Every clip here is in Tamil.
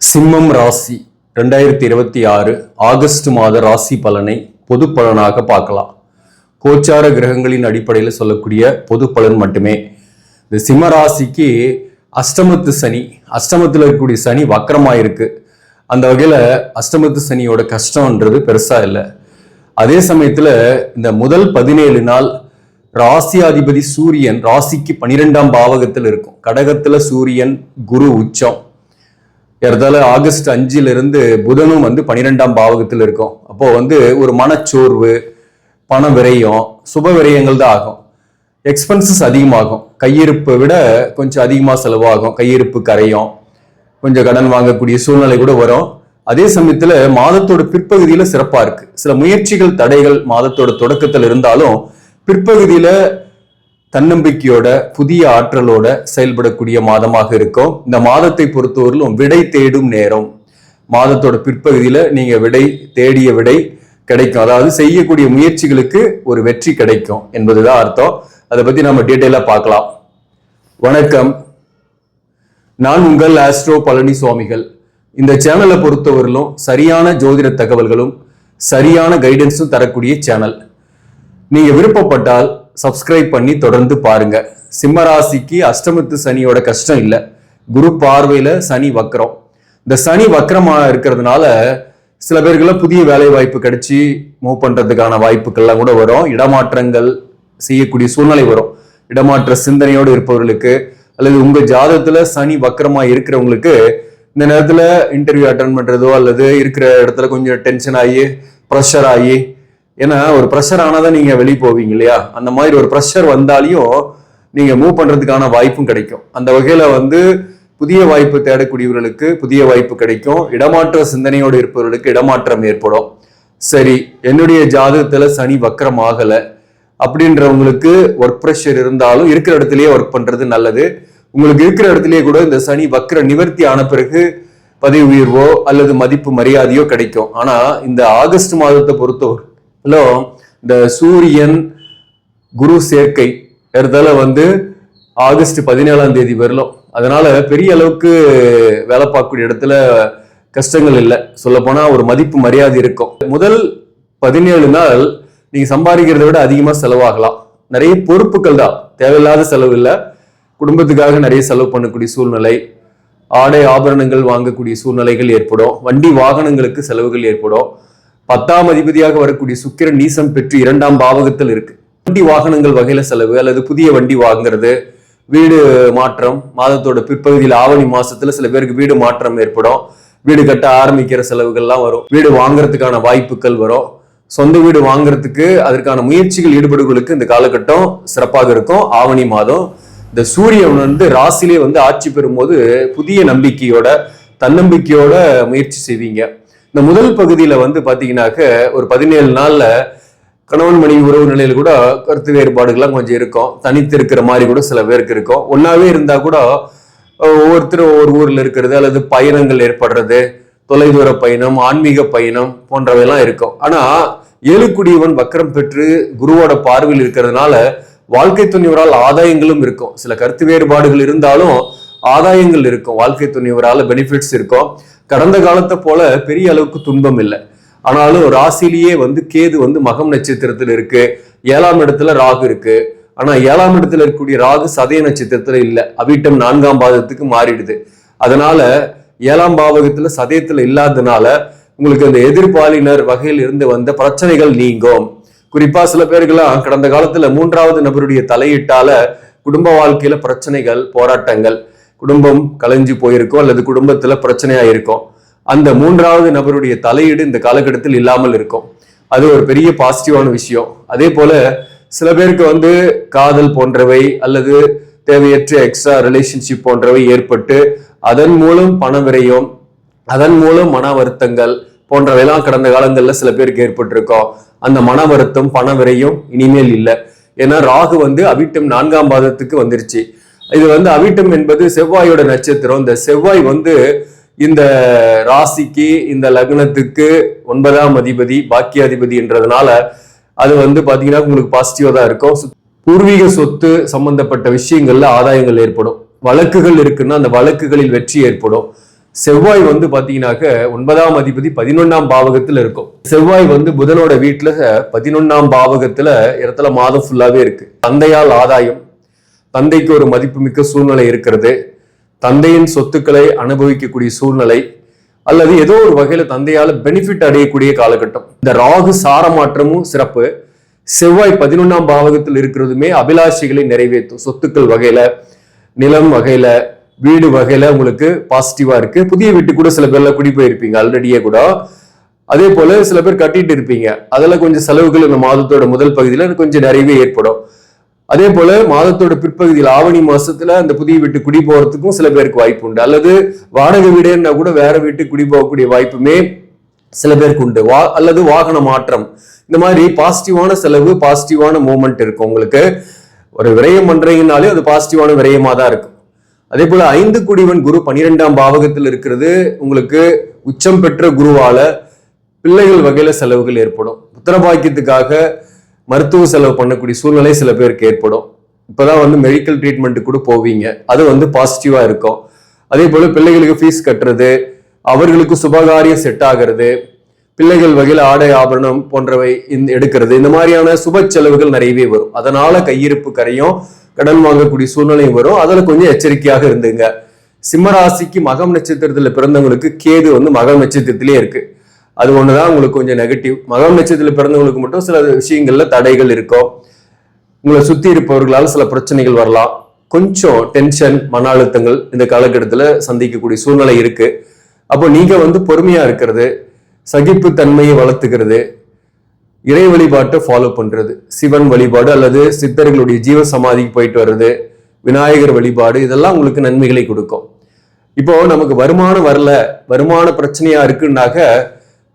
சிம்மம் ராசி 2026 ஆகஸ்ட் மாத ராசி பலனை பொது பலனாக பார்க்கலாம். கோச்சார கிரகங்களின் அடிப்படையில் சொல்லக்கூடிய பொது பலன் மட்டுமே. இந்த சிம்ம ராசிக்கு அஷ்டமத்து சனி, அஷ்டமத்தில் இருக்கக்கூடிய சனி வக்கரமாயிருக்கு. அந்த வகையில் அஷ்டமத்து சனியோட கஷ்டம்ன்றது பெருசா இல்லை. அதே சமயத்தில் இந்த முதல் 17 நாள் ராசியாதிபதி சூரியன் ராசிக்கு 12ஆம் பாவகத்தில் இருக்கும். கடகத்துல சூரியன் குரு உச்சம். ஏறதால ஆகஸ்ட் 5 புதனும் 12ஆம் பாவகத்தில் இருக்கும். அப்போ ஒரு மனச்சோர்வு, பண விரயம், சுப விரயங்கள் தான் ஆகும். எக்ஸ்பென்சஸ் அதிகமாகும். கையிருப்பை விட கொஞ்சம் அதிகமாக செலவாகும். கையிருப்பு கரையும், கொஞ்சம் கடன் வாங்கக்கூடிய சூழ்நிலை கூட வரும். அதே சமயத்துல மாதத்தோட பிற்பகுதியில சிறப்பா இருக்கு. சில முயற்சிகள் தடைகள் மாதத்தோட தொடக்கத்தில் இருந்தாலும் பிற்பகுதியில தன்னம்பிக்கையோட புதிய ஆற்றலோட செயல்படக்கூடிய மாதமாக இருக்கும். இந்த மாதத்தை பொறுத்தவரையிலும் விடை தேடும் நேரம். மாதத்தோட பிற்பகுதியில நீங்க தேடிய விடை கிடைக்கும். அதாவது செய்யக்கூடிய முயற்சிகளுக்கு ஒரு வெற்றி கிடைக்கும் என்பதுதான் அர்த்தம். அதை பத்தி நம்ம டீட்டெயிலா பார்க்கலாம். வணக்கம், நான் உங்கள் ஆஸ்ட்ரோ பழனி சுவாமிகள். இந்த சேனலை பொறுத்தவரையிலும் சரியான ஜோதிட தகவல்களும் சரியான கைடன்ஸும் தரக்கூடிய சேனல். நீங்க விருப்பப்பட்டால் சப்ஸ்கிரைப் பண்ணி தொடர்ந்து பாருங்க. சிம்ம ராசிக்கு அஷ்டமத்து சனியோட கஷ்டம் இல்லை. குரு பார்வையில சனி வக்கரம். இந்த சனி வக்கரமா இருக்கிறதுனால சில பேருக்குலாம் புதிய வேலை வாய்ப்பு கிடைச்சி மூவ் பண்றதுக்கான வாய்ப்புகள்லாம் கூட வரும். இடமாற்றங்கள் செய்யக்கூடிய சூழ்நிலை வரும். இடமாற்ற சிந்தனையோடு இருப்பவர்களுக்கு அல்லது உங்க ஜாதகத்துல சனி வக்கரமா இருக்கிறவங்களுக்கு இந்த நேரத்துல இன்டர்வியூ அட்டன் பண்றதோ அல்லது இருக்கிற இடத்துல கொஞ்சம் டென்ஷன் ஆகி ப்ரெஷர் ஆகி, ஏன்னா ஒரு ப்ரெஷர் ஆனாதான் நீங்க வெளியே போவீங்க இல்லையா, அந்த மாதிரி ஒரு ப்ரெஷர் வந்தாலையும் நீங்க மூவ் பண்றதுக்கான வாய்ப்பும் கிடைக்கும். அந்த வகையில புதிய வாய்ப்பு தேடக்கூடியவர்களுக்கு புதிய வாய்ப்பு கிடைக்கும். இடமாற்ற சிந்தனையோடு இருப்பவர்களுக்கு இடமாற்றம் ஏற்படும். சரி, என்னுடைய ஜாதகத்துல சனி வக்கரம் ஆகல அப்படின்றவங்களுக்கு ஒர்க் ப்ரெஷர் இருந்தாலும் இருக்கிற இடத்துலயே ஒர்க் பண்றது நல்லது. உங்களுக்கு இருக்கிற இடத்துலயே கூட இந்த சனி வக்கர நிவர்த்தி ஆன பிறகு பதவி உயர்வோ அல்லது மதிப்பு மரியாதையோ கிடைக்கும். ஆனா இந்த ஆகஸ்ட் மாதத்தை பொறுத்தவரை இந்த சூரியன் குரு சேர்க்கை இடத்துல ஆகஸ்ட் 17ஆம் தேதி வரலாம். அதனால பெரிய அளவுக்கு வேலை பார்க்கக்கூடிய இடத்துல கஷ்டங்கள் இல்லை. சொல்ல போனா ஒரு மதிப்பு மரியாதை இருக்கும். முதல் 17 நாள் நீங்க சம்பாதிக்கிறத விட அதிகமா செலவாகலாம். நிறைய பொறுப்புகள் தான், தேவையில்லாத செலவு இல்லை. குடும்பத்துக்காக நிறைய செலவு பண்ணக்கூடிய சூழ்நிலை, ஆடை ஆபரணங்கள் வாங்கக்கூடிய சூழ்நிலைகள் ஏற்படும். வண்டி வாகனங்களுக்கு செலவுகள் ஏற்படும். 10ஆம் அதிபதியாக வரக்கூடிய சுக்கிரன் நீசம் பெற்று 2ஆம் பாவகத்தில் இருக்கு. வண்டி வாகனங்கள் வகையில செலவு அல்லது புதிய வண்டி வாங்குறது, வீடு மாற்றம் மாதத்தோட பிற்பகுதியில் ஆவணி மாசத்துல சில பேருக்கு வீடு மாற்றம் ஏற்படும். வீடு கட்ட ஆரம்பிக்கிற செலவுகள்லாம் வரும். வீடு வாங்குறதுக்கான வாய்ப்புகள் வரும். சொந்த வீடு வாங்குறதுக்கு அதற்கான முயற்சிகள் ஈடுபடுவர்களுக்கு இந்த காலகட்டம் சிறப்பாக இருக்கும். ஆவணி மாதம் இந்த சூரியன் ராசிலே ஆட்சி பெறும் போது புதிய நம்பிக்கையோட தன்னம்பிக்கையோட முயற்சி செய்வீங்க. இந்த முதல் பகுதியில பாத்தீங்கன்னாக்க ஒரு 17 நாள்ல கணவன் மனைவி உறவு நிலையில கூட கருத்து வேறுபாடுகள்லாம் கொஞ்சம் இருக்கும். தனித்து இருக்கிற மாதிரி கூட சில பேருக்கு இருக்கும். ஒன்னாவே இருந்தா கூட ஒவ்வொருத்தரும் ஒரு ஊர்ல இருக்கிறது அல்லது பயணங்கள் ஏற்படுறது, தொலைதூர பயணம், ஆன்மீக பயணம் போன்றவையெல்லாம் இருக்கும். ஆனா 7 குடியவன் வக்கரம் பெற்று குருவோட பார்வையில் இருக்கிறதுனால வாழ்க்கை துணிவரால் ஆதாயங்களும் இருக்கும். சில கருத்து வேறுபாடுகள் இருந்தாலும் ஆதாயங்கள் இருக்கும். வாழ்க்கை துணிவரால பெனிஃபிட்ஸ் இருக்கும். கடந்த காலத்தை போல பெரிய அளவுக்கு துன்பம் இல்லை. ஆனாலும் ராசிலேயே கேது மகம் நட்சத்திரத்துல இருக்கு. 7ஆம் இடத்துல ராகு இருக்கு. ஆனா 7ஆம் இடத்துல இருக்கக்கூடிய ராகு சதய நட்சத்திரத்துல இல்லை, அவிட்டம் 4ஆம் பாவத்துக்கு மாறிடுது. அதனால 7ஆம் பாவகத்துல சதயத்துல இல்லாததுனால உங்களுக்கு அந்த எதிர்பாலினர் வகையில் இருந்து வந்த பிரச்சனைகள் நீங்கும். குறிப்பா சில பேருக்கெல்லாம் கடந்த காலத்துல 3வது நபருடைய தலையீட்டால குடும்ப வாழ்க்கையில பிரச்சனைகள், போராட்டங்கள், குடும்பம் கலைஞ்சு போயிருக்கும் அல்லது குடும்பத்துல பிரச்சனையா இருக்கும். அந்த 3வது நபருடைய தலையீடு இந்த காலகட்டத்தில் இல்லாமல் இருக்கும். அது ஒரு பெரிய பாசிட்டிவான விஷயம். அதே போல சில பேருக்கு காதல் போன்றவை அல்லது தேவையற்ற எக்ஸ்ட்ரா ரிலேஷன்ஷிப் போன்றவை ஏற்பட்டு அதன் மூலம் பண விரயம், அதன் மூலம் மன வருத்தங்கள் போன்றவையெல்லாம் கடந்த காலங்கள்ல சில பேருக்கு ஏற்பட்டிருக்கும். அந்த மன வருத்தம், பண விரயம் இனிமேல் இல்லை. ஏன்னா ராகு அவிட்டம் 4ஆம் பாதத்துக்கு வந்துருச்சு. இது அவிட்டம் என்பது செவ்வாயோட நட்சத்திரம். இந்த செவ்வாய் இந்த ராசிக்கு இந்த லக்னத்துக்கு 9ஆம் அதிபதி, பாக்கியாதிபதி என்றதுனால அது பாத்தீங்கன்னா உங்களுக்கு பாசிட்டிவா தான் இருக்கும். பூர்வீக சொத்து சம்பந்தப்பட்ட விஷயங்கள்ல ஆதாயங்கள் ஏற்படும். வழக்குகள் இருக்குன்னா அந்த வழக்குகளில் வெற்றி ஏற்படும். செவ்வாய் வந்து பாத்தீங்கன்னாக்க 9ஆம் அதிபதி 11ஆம் பாவகத்துல இருக்கும். செவ்வாய் வந்து புதனோட வீட்டுல 11ஆம் பாவகத்துல இடத்துல மாதம் ஃபுல்லாவே இருக்கு. தந்தையால் ஆதாயம், தந்தைக்கு ஒரு மதிப்புமிக்க சூழ்நிலை இருக்கிறது, தந்தையின் சொத்துக்களை அனுபவிக்கக்கூடிய சூழ்நிலை, அல்லது ஏதோ ஒரு வகையில தந்தையால பெனிஃபிட் அடையக்கூடிய காலகட்டம். இந்த ராகு சார மாற்றமும் சிறப்பு. செவ்வாய் 11ஆம் பாவகத்தில் இருக்கிறதுமே அபிலாஷைகளை நிறைவேற்றும். சொத்துக்கள் வகையில, நிலம் வகையில, வீடு வகையில உங்களுக்கு பாசிட்டிவா இருக்கு. புதிய வீட்டு கூட சில பேர்ல குடி போயிருப்பீங்க ஆல்ரெடியே கூட. அதே போல சில பேர் கட்டிட்டு இருப்பீங்க, அதில் கொஞ்சம் செலவுகள் இந்த மாதத்தோட முதல் பகுதியில கொஞ்சம் நிறையவே ஏற்படும். அதே போல மாதத்தோட பிற்பகுதியில் ஆவணி மாசத்துல அந்த புதிய வீட்டு குடி போறதுக்கும் சில பேருக்கு வாய்ப்பு உண்டு. அல்லது வாடகை வீடுன்னா கூட வேற வீட்டுக்கு குடி போகக்கூடிய வாய்ப்புமே சில பேருக்கு உண்டு. அல்லது வாகன மாற்றம், இந்த மாதிரி பாசிட்டிவான செலவு, பாசிட்டிவான மூவ்மெண்ட் இருக்கும். உங்களுக்கு ஒரு விரயம் பண்றீங்கனாலே அது பாசிட்டிவான விரயமா தான் இருக்கும். அதே போல 5 குடிவன் குரு 12ஆம் பாவகத்தில் இருக்கிறது. உங்களுக்கு உச்சம் பெற்ற குருவால பிள்ளைகள் வகையில செலவுகள் ஏற்படும். புத்திரபாக்கியத்துக்காக மருத்துவ செலவு பண்ணக்கூடிய சூழ்நிலை சில பேருக்கு ஏற்படும். இப்பதான் வந்து மெடிக்கல் ட்ரீட்மெண்ட் கூட போவீங்க, அது வந்து பாசிட்டிவா இருக்கும். அதே போல பிள்ளைகளுக்கு ஃபீஸ் கட்டுறது, அவர்களுக்கு சுபகாரியம் செட் ஆகிறது, பிள்ளைகள் வகையில் ஆடை ஆபரணம் போன்றவை எடுக்கிறது, இந்த மாதிரியான சுப செலவுகள் நிறையவே வரும். அதனால கையிருப்பு கரையும், கடன் வாங்கக்கூடிய சூழ்நிலையும் வரும். அதுல கொஞ்சம் எச்சரிக்கையாக இருந்துங்க. சிம்மராசிக்கு மகம் நட்சத்திரத்துல பிறந்தவங்களுக்கு கேது வந்து மகம் நட்சத்திரத்திலே இருக்கு. அது ஒண்ணுதான் உங்களுக்கு கொஞ்சம் நெகட்டிவ். மகம் நட்சத்திரத்தில் பிறந்தவங்களுக்கு மட்டும் சில விஷயங்கள்ல தடைகள் இருக்கும். உங்களை சுத்தி இருப்பவர்களால் சில பிரச்சனைகள் வரலாம். கொஞ்சம் டென்ஷன், மன அழுத்தங்கள் இந்த காலகட்டத்துல சந்திக்கக்கூடிய சூழ்நிலை இருக்கு. அப்போ நீங்க வந்து பொறுமையா இருக்கிறது, சகிப்பு தன்மையை வளர்த்துக்கிறது, இறை வழிபாட்டை ஃபாலோ பண்றது, சிவன் வழிபாடு அல்லது சித்தர்களுடைய ஜீவ சமாதிக்கு போயிட்டு வர்றது, விநாயகர் வழிபாடு, இதெல்லாம் உங்களுக்கு நன்மைகளை கொடுக்கும். இப்போ நமக்கு வருமானம் வரல, வருமான பிரச்சனையா இருக்குன்னாக்க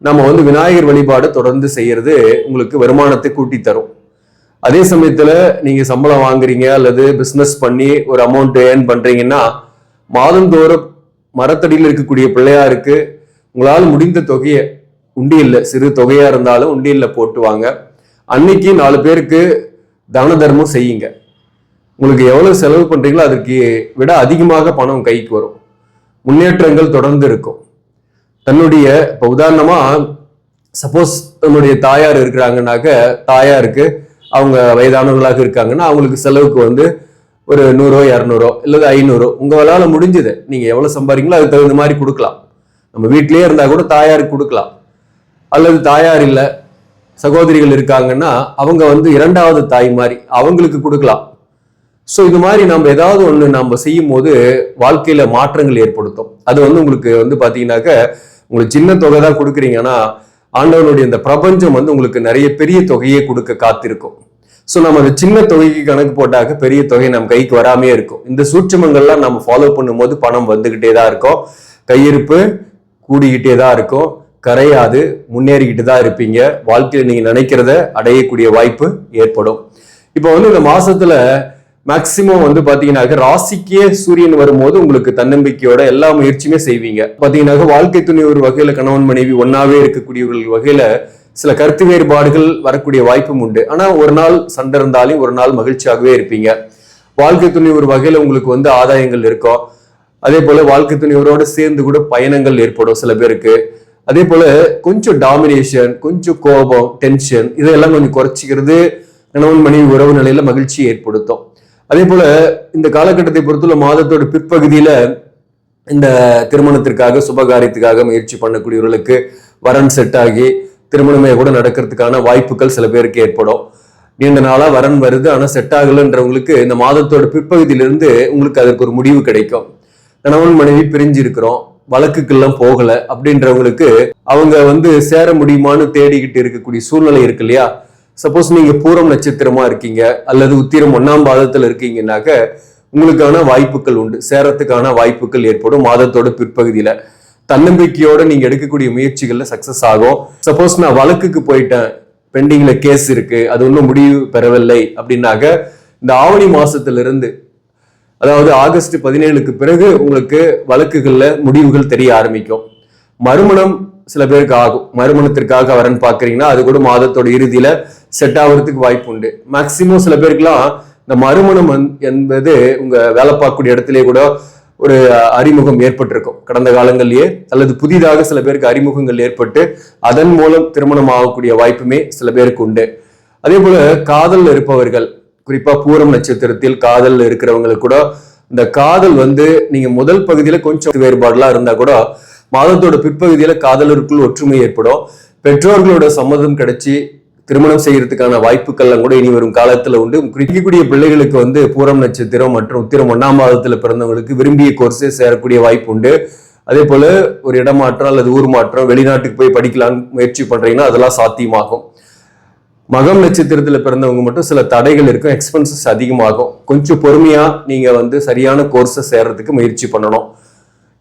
நம்ம வந்து விநாயகர் வழிபாடு தொடர்ந்து செய்யறது உங்களுக்கு வருமானத்தை கூட்டி தரும். அதே சமயத்துல நீங்க சம்பளம் வாங்குறீங்க அல்லது பிசினஸ் பண்ணி ஒரு அமௌண்ட் ஏர்ன் பண்றீங்கன்னா மாதந்தோறும் மரத்தடியில் இருக்கக்கூடிய பிள்ளையாருக்கு உங்களால் முடிந்த தொகையை உண்டியல்ல, சிறு தொகையா இருந்தாலும் உண்டியல்ல போட்டுவாங்க. அன்னைக்கு 4 பேருக்கு தான தர்மம் செய்யுங்க. உங்களுக்கு எவ்வளவு செலவு பண்றீங்களோ அதற்கு விட அதிகமாக பணம் கைக்கு வரும். முன்னேற்றங்கள் தொடர்ந்து இருக்கும். தன்னுடைய இப்போ உதாரணமா சப்போஸ் தன்னுடைய தாயார் இருக்கிறாங்கன்னாக்க, தாயாருக்கு அவங்க வயதானவர்களாக இருக்காங்கன்னா அவங்களுக்கு செலவுக்கு வந்து ஒரு 100 200 இல்லது 500 உங்களால முடிஞ்சது நீங்க எவ்வளவு சம்பாதிங்களோ அதுக்கு தகுந்த மாதிரி கொடுக்கலாம். நம்ம வீட்டிலேயே இருந்தா கூட தாயாருக்கு கொடுக்கலாம். அல்லது தாயார் இல்ல, சகோதரிகள் இருக்காங்கன்னா அவங்க வந்து 2வது தாய் மாதிரி அவங்களுக்கு கொடுக்கலாம். ஸோ இது மாதிரி நம்ம ஏதாவது ஒண்ணு நம்ம செய்யும் போது வாழ்க்கையில மாற்றங்கள் ஏற்படுத்தும். அது வந்து உங்களுக்கு வந்து பாத்தீங்கன்னாக்க உங்களுக்கு சின்ன தொகை தான் கொடுக்குறீங்கன்னா ஆண்டவனுடைய இந்த பிரபஞ்சம் வந்து உங்களுக்கு நிறைய பெரிய தொகையை கொடுக்க காத்திருக்கும். ஸோ நம்ம அந்த சின்ன தொகைக்கு கணக்கு போட்டாக்க பெரிய தொகை நம்ம கைக்கு வராமே இருக்கும். இந்த சூட்சமங்கள்லாம் நம்ம ஃபாலோ பண்ணும்போது பணம் வந்துகிட்டே தான் இருக்கும், கையிருப்பு கூடிக்கிட்டே தான் இருக்கும், கரையாது, முன்னேறிக்கிட்டு தான் இருப்பீங்க. வாழ்க்கையில நீங்க நினைக்கிறத அடையக்கூடிய வாய்ப்பு ஏற்படும். இப்போ வந்து இந்த மாசத்துல மேக்சிமம் வந்து பாத்தீங்கன்னாக்க ராசிக்கே சூரியன் வரும்போது உங்களுக்கு தன்னம்பிக்கையோட எல்லா முயற்சியுமே செய்வீங்க. பாத்தீங்கன்னாக்க வாழ்க்கை துணை ஒரு வகையில கணவன் மனைவி ஒன்னாவே இருக்கக்கூடியவர்கள் வகையில சில கருத்து வேறுபாடுகள் வரக்கூடிய வாய்ப்பும் உண்டு. ஆனா ஒரு நாள் சண்டை இருந்தாலும் ஒரு நாள் மகிழ்ச்சியாகவே இருப்பீங்க. வாழ்க்கை துணை ஒரு வகையில உங்களுக்கு வந்து ஆதாயங்கள் இருக்கும். அதே போல வாழ்க்கை துணைவரோட சேர்ந்து கூட பயணங்கள் ஏற்படும் சில பேருக்கு. அதே போல கொஞ்சம் டாமினேஷன், கொஞ்சம் கோபம், டென்ஷன் இதெல்லாம் கொஞ்சம் குறைச்சிக்கிறது கணவன் மனைவி உறவு நிலையில மகிழ்ச்சியை ஏற்படுத்தும். அதே போல இந்த காலகட்டத்தை பொறுத்துள்ள மாதத்தோட பிற்பகுதியில இந்த திருமணத்திற்காக சுபகாரியத்துக்காக முயற்சி பண்ணக்கூடியவர்களுக்கு வரன் செட் ஆகி திருமணமே கூட நடக்கிறதுக்கான வாய்ப்புகள் சில பேருக்கு ஏற்படும். நீண்ட நாளா வரன் வருது ஆனா செட் ஆகலன்றவங்களுக்கு இந்த மாதத்தோட பிற்பகுதியிலிருந்து உங்களுக்கு அதற்கு ஒரு முடிவு கிடைக்கும். கணவன் மனைவி பிரிஞ்சு இருக்கிறோம், வழக்குக்கெல்லாம் போகல அப்படின்றவங்களுக்கு அவங்க வந்து சேர முடியுமான்னு தேடிக்கிட்டு இருக்கக்கூடிய சூழ்நிலை இருக்கு இல்லையா. சப்போஸ் நீங்க பூரம் நட்சத்திரமா இருக்கீங்க அல்லது உத்திரம் 1ஆம் பாதத்துல இருக்கீங்கன்னாக்க உங்களுக்கான வாய்ப்புகள் உண்டு, சேரத்துக்கான வாய்ப்புகள் ஏற்படும். மாதத்தோட பிற்பகுதியில தன்னம்பிக்கையோட நீங்க எடுக்கக்கூடிய முயற்சிகள்ல சக்சஸ் ஆகும். சப்போஸ் நான் வழக்குக்கு போயிட்டேன், பெண்டிங்ல கேஸ் இருக்கு, அது ஒன்றும் முடிவு பெறவில்லை அப்படின்னாக்க இந்த ஆவணி மாசத்துல இருந்து, அதாவது ஆகஸ்ட் 17க்கு பிறகு உங்களுக்கு வழக்குகள்ல முடிவுகள் தெரிய ஆரம்பிக்கும். மறுமணம் சில பேருக்கு ஆகும். மறுமணத்திற்காக வரன் பாக்குறீங்கன்னா அது கூட மாதத்தோட இறுதியில செட் ஆகுறதுக்கு வாய்ப்பு உண்டு. மேக்சிமம் சில பேருக்குலாம் இந்த மறுமணம் என்பது உங்க வேலை பார்க்கக்கூடிய இடத்திலே கூட ஒரு அறிமுகம் ஏற்பட்டிருக்கும் கடந்த காலங்களிலேயே, அல்லது புதிதாக சில பேருக்கு அறிமுகங்கள் ஏற்பட்டு அதன் மூலம் திருமணம் ஆகக்கூடிய வாய்ப்புமே சில பேருக்கு உண்டு. அதே போல காதல் இருப்பவர்கள், குறிப்பா பூரம் நட்சத்திரத்தில் காதல் இருக்கிறவங்களுக்கு கூட இந்த காதல் நீங்க முதல் பகுதியில கொஞ்சம் வேறுபாடுலாம் இருந்தா கூட மாதத்தோட பிற்பகுதியில காதலருக்குள் ஒற்றுமை ஏற்படும். பெற்றோர்களோட சம்மதம் கிடைச்சி திருமணம் செய்யறதுக்கான வாய்ப்புகள்லாம் கூட இனி வரும் காலத்துல உண்டு. குறிக்கக்கூடிய பிள்ளைகளுக்கு பூரம் நட்சத்திரம் மற்றும் உத்திரம் 1ஆம் மாதத்துல பிறந்தவங்களுக்கு விரும்பிய கோர்ஸே சேரக்கூடிய வாய்ப்பு உண்டு. அதே போல ஒரு இடமாற்றம் அல்லது ஊர் மாற்றம், வெளிநாட்டுக்கு போய் படிக்கலாம்னு முயற்சி பண்றீங்கன்னா அதெல்லாம் சாத்தியமாகும். மகம் நட்சத்திரத்துல பிறந்தவங்க மட்டும் சில தடைகள் இருக்கும், எக்ஸ்பென்சஸ் அதிகமாகும். கொஞ்சம் பொறுமையா நீங்க சரியான கோர்ஸை சேர்றதுக்கு முயற்சி பண்ணணும்.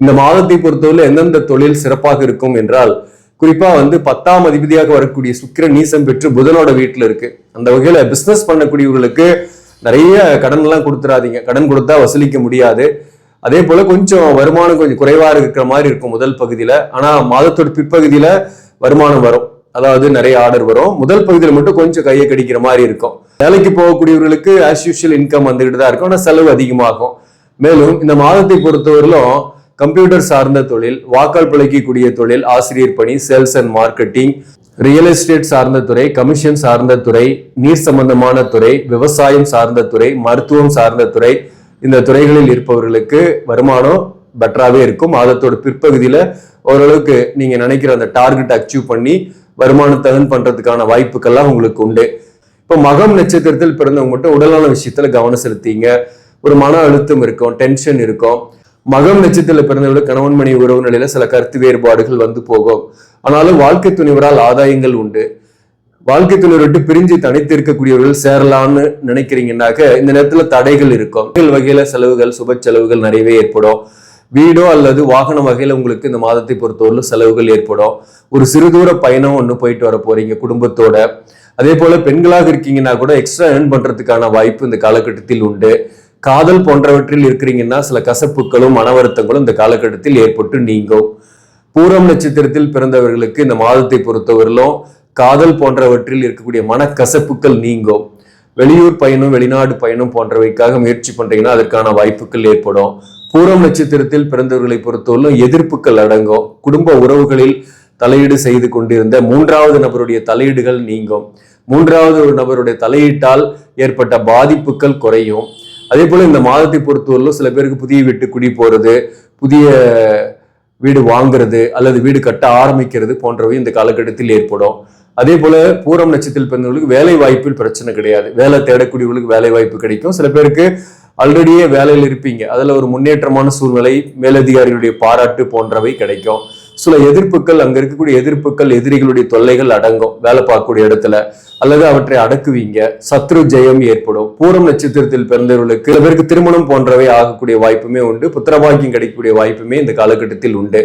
இந்த மாதத்தை பொறுத்தவரை எந்தெந்த தொழில் சிறப்பாக இருக்கும் என்றால், குறிப்பா 10ஆம் அதிபதியாக வரக்கூடிய சுக்கிரன் நீசம் பெற்று புதனோட வீட்டுல இருக்கு. அந்த வகையில பிசினஸ் பண்ணக்கூடியவர்களுக்கு நிறைய கடன் எல்லாம் கொடுத்துடாதீங்க. கடன் கொடுத்தா வசூலிக்க முடியாது. அதே போல கொஞ்சம் வருமானம் கொஞ்சம் குறைவா இருக்கிற மாதிரி இருக்கும் முதல் பகுதியில. ஆனா மாதத்தோட பிற்பகுதியில வருமானம் வரும், அதாவது நிறைய ஆர்டர் வரும். முதல் பகுதியில மட்டும் கொஞ்சம் கையை கடிக்கிற மாதிரி இருக்கும். வேலைக்கு போகக்கூடியவர்களுக்கு ஆஸ் யூஷுவல் இன்கம் வந்துகிட்டு தான் இருக்கும், ஆனா செலவு அதிகமாகும். மேலும் இந்த மாதத்தை பொறுத்தவரையிலும் கம்ப்யூட்டர் சார்ந்த தொழில், வாக்கால் பிழைக்கக்கூடிய தொழில், ஆசிரியர் பணி, sales and marketing, real estate சார்ந்த துறை, கமிஷன் சார்ந்த துறை, நீர் சம்பந்தமான துறை, விவசாயம் சார்ந்த துறை, மருத்துவம் சார்ந்த துறை, இந்த துறைகளில் இருப்பவர்களுக்கு வருமானம் பெட்டராகவே இருக்கும். மாதத்தோட பிற்பகுதியில ஓரளவுக்கு நீங்க நினைக்கிற அந்த டார்கெட் அச்சீவ் பண்ணி வருமானத்தை earn பண்றதுக்கான வாய்ப்புகள்லாம் உங்களுக்கு உண்டு. இப்போ மகம் நட்சத்திரத்தில் பிறந்தவங்க மட்டும் உடலான விஷயத்துல கவனம் செலுத்திங்க. ஒரு மன அழுத்தம் இருக்கும், டென்ஷன் இருக்கும். மகம் நட்சத்திரத்தில் பிறந்தவர்களுக்கு கணவன் மனைவி உறவு நிலையில சில கருத்து வேறுபாடுகள் போகும். ஆனாலும் வாழ்க்கை துணைவரால் ஆதாயங்கள் உண்டு. வாழ்க்கை துணைவர் விட்டு பிரிஞ்சு தனித்து இருக்கக்கூடியவர்கள் சேரலாம்னு நினைக்கிறீங்கன்னாக்க இந்த நேரத்துல தடைகள் இருக்கும். வகையில செலவுகள், சுப செலவுகள் நிறையவே ஏற்படும். வீடோ அல்லது வாகன வகையில உங்களுக்கு இந்த மாதத்தை பொறுத்தவரை செலவுகள் ஏற்படும். ஒரு சிறு தூர பயணம் ஒன்று போயிட்டு வர போறீங்க குடும்பத்தோட. அதே போல பெண்களாக இருக்கீங்கன்னா கூட எக்ஸ்ட்ரா ஏர்ன் பண்றதுக்கான வாய்ப்பு இந்த காலகட்டத்தில் உண்டு. காதல் போன்றவற்றில் இருக்கிறீங்கன்னா சில கசப்புகளும் மன வருத்தங்களும் இந்த காலகட்டத்தில் ஏற்பட்டு நீங்கும். பூரம் நட்சத்திரத்தில் பிறந்தவர்களுக்கு இந்த மாதத்தை பொறுத்தவரையிலும் காதல் போன்றவற்றில் இருக்கக்கூடிய மனக்கசப்புகள் நீங்கும். வெளியூர் பயணம், வெளிநாடு பயணம் போன்றவைக்காக முயற்சி பண்றீங்கன்னா அதற்கான வாய்ப்புகள் ஏற்படும். பூரம் நட்சத்திரத்தில் பிறந்தவர்களை பொறுத்தவரையிலும் எதிர்ப்புகள் அடங்கும். குடும்ப உறவுகளில் தலையீடு செய்து கொண்டிருந்த 3வது நபருடைய தலையீடுகள் நீங்கும். 3வது ஒரு நபருடைய தலையீட்டால் ஏற்பட்ட பாதிப்புகள் குறையும். அதே போல இந்த மாதத்தை பொறுத்தவரையிலும் சில பேருக்கு புதிய வீட்டு குடி போறது, புதிய வீடு வாங்குறது அல்லது வீடு கட்ட ஆரம்பிக்கிறது போன்றவை இந்த காலகட்டத்தில் ஏற்படும். அதே போல பூரம் நட்சத்திரத்தில் பிறந்தவர்களுக்கு வேலை வாய்ப்பில் பிரச்சனை கிடையாது. வேலை தேடக்கூடியவர்களுக்கு வேலை வாய்ப்பு கிடைக்கும். சில பேருக்கு ஆல்ரெடியே வேலையில் இருப்பீங்க, அதுல ஒரு முன்னேற்றமான சூழ்நிலை, மேலதிகாரிகளுடைய பாராட்டு போன்றவை கிடைக்கும். சில எதிர்ப்புகள், அங்க இருக்கக்கூடிய எதிர்ப்புகள், எதிரிகளுடைய தொல்லைகள் அடங்கும் வேலை பார்க்கக்கூடிய இடத்துல, அல்லது அவற்றை அடக்குவீங்க. சத்ரு ஜெயம் ஏற்படும். பூரம் நட்சத்திரத்தில் பிறந்தவர்களுக்கு சில பேருக்கு திருமணம் போன்றவை ஆகக்கூடிய வாய்ப்புமே உண்டு. புத்திரபாக்கியம் கிடைக்கக்கூடிய வாய்ப்புமே இந்த காலகட்டத்தில் உண்டு.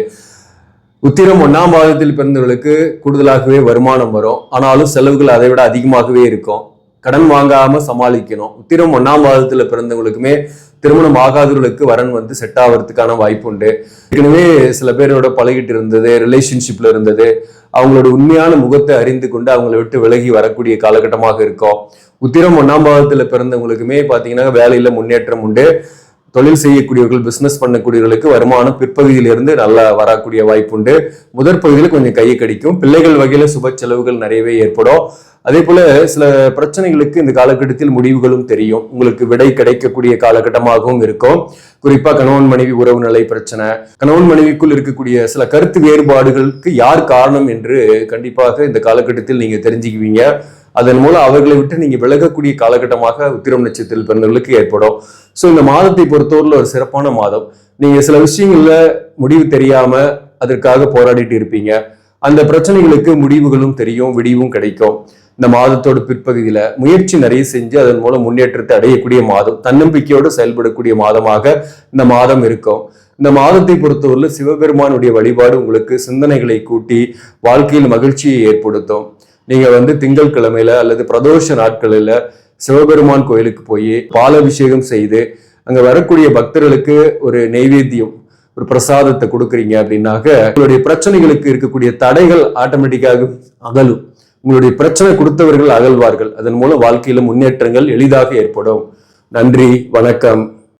உத்திரம் 1ஆம் மாதத்தில் பிறந்தவர்களுக்கு கூடுதலாகவே வருமானம் வரும். ஆனாலும் செலவுகள் அதை விட அதிகமாகவே இருக்கும். கடன் வாங்காம சமாளிக்கணும். உத்திரம் 1ஆம் மாதத்துல பிறந்தவங்களுக்குமே திருமணம் ஆகாதவர்களுக்கு வரன் செட் ஆகிறதுக்கான வாய்ப்பு உண்டு. ஏற்கனவே சில பேரோட பழகிட்டு இருந்தது, ரிலேஷன்ஷிப்ல இருந்தது, அவங்களோட உண்மையான முகத்தை அறிந்து கொண்டு அவங்களை விட்டு விலகி வரக்கூடிய காலகட்டமாக இருக்கும். உத்திரம் 1ஆம் மாதத்துல பிறந்தவங்களுக்குமே பாத்தீங்கன்னா வேலையில முன்னேற்றம் உண்டு. தொழில் செய்யக்கூடியவர்கள், பிசினஸ் பண்ணக்கூடியவர்களுக்கு வருமானம் பிற்பகுதியிலிருந்து நல்லா வரக்கூடிய வாய்ப்பு உண்டு. முதற் பகுதியில் கொஞ்சம் கையை கடிக்கும். பிள்ளைகள் வகையில சுப செலவுகள் நிறையவே ஏற்படும். அதே போல சில பிரச்சனைகளுக்கு இந்த காலகட்டத்தில் முடிவுகளும் தெரியும். உங்களுக்கு விடை கிடைக்கக்கூடிய காலகட்டமாகவும் இருக்கும். குறிப்பா கணவன் மனைவி உறவு நிலை பிரச்சனை, கணவன் மனைவிக்குள் இருக்கக்கூடிய சில கருத்து வேறுபாடுகளுக்கு யார் காரணம் என்று கண்டிப்பாக இந்த காலகட்டத்தில் நீங்க தெரிஞ்சுக்குவீங்க. அதன் மூலம் அவர்களை விட்டு நீங்க விலகக்கூடிய காலகட்டமாக உத்திரம் நட்சத்திரத்தில் பிறந்தவர்களுக்கு ஏற்படும். ஸோ இந்த மாதத்தை பொறுத்தவரையில் ஒரு சிறப்பான மாதம். நீங்க சில விஷயங்கள்ல முடிவு தெரியாம அதற்காக போராடிட்டு இருப்பீங்க. அந்த பிரச்சனைகளுக்கு முடிவுகளும் தெரியும், விடிவும் கிடைக்கும். இந்த மாதத்தோட பிற்பகுதியில முயற்சி நிறைய செஞ்சு அதன் மூலம் முன்னேற்றத்தை அடையக்கூடிய மாதம், தன்னம்பிக்கையோடு செயல்படக்கூடிய மாதமாக இந்த மாதம் இருக்கும். இந்த மாதத்தை பொறுத்தவரையில் சிவபெருமானுடைய வழிபாடு உங்களுக்கு சிந்தனைகளை கூட்டி வாழ்க்கையில் மகிழ்ச்சியை ஏற்படுத்தும். நீங்க திங்கள் கிழமையில அல்லது பிரதோஷ நாட்களில சிவபெருமான் கோயிலுக்கு போய் பாலாபிஷேகம் செய்து அங்க வரக்கூடிய பக்தர்களுக்கு ஒரு நெய்வேத்தியம், ஒரு பிரசாதத்தை கொடுக்குறீங்க அப்படின்னாக்க உங்களுடைய பிரச்சனைகளுக்கு இருக்கக்கூடிய தடைகள் ஆட்டோமேட்டிக்காக அகலும். உங்களுடைய பிரச்சனை கொடுத்தவர்கள் அகழ்வார்கள். அதன் மூலம் வாழ்க்கையில முன்னேற்றங்கள் எளிதாக ஏற்படும். நன்றி, வணக்கம்.